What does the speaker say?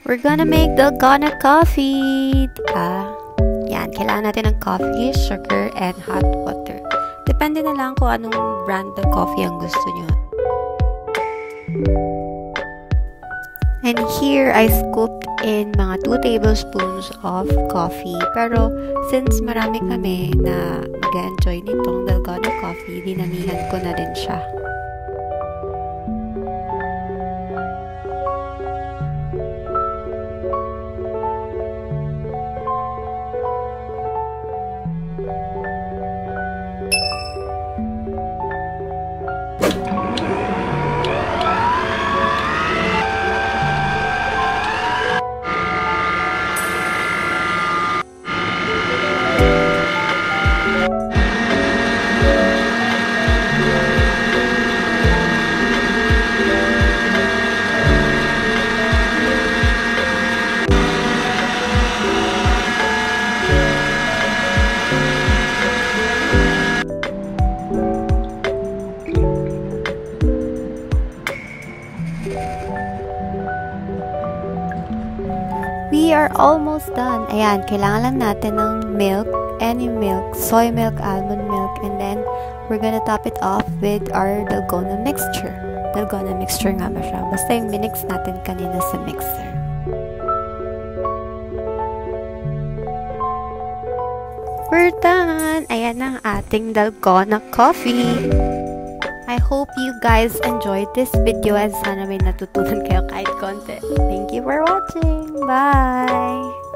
We're gonna make Dalgona coffee. Yan, kailangan natin ng coffee, sugar, and hot water. Depende na lang kung anong brand ng coffee ang gusto nyo. And here, I scooped in mga 2 tablespoons of coffee. Pero, since marami kami na mag-enjoy nitong Dalgona coffee, dinamihan ko na din siya. We are almost done. Ayan, kailangan lang natin ng milk, any milk, soy milk, almond milk, and then we're gonna top it off with our Dalgona mixture. Dalgona mixture nga ba siya? Basta yung minix natin kanina sa mixer. We're done! Ayan ang ating Dalgona coffee. I hope you guys enjoyed this video and sana may natutunan kayo kahit konti. Thank you for watching. Bye!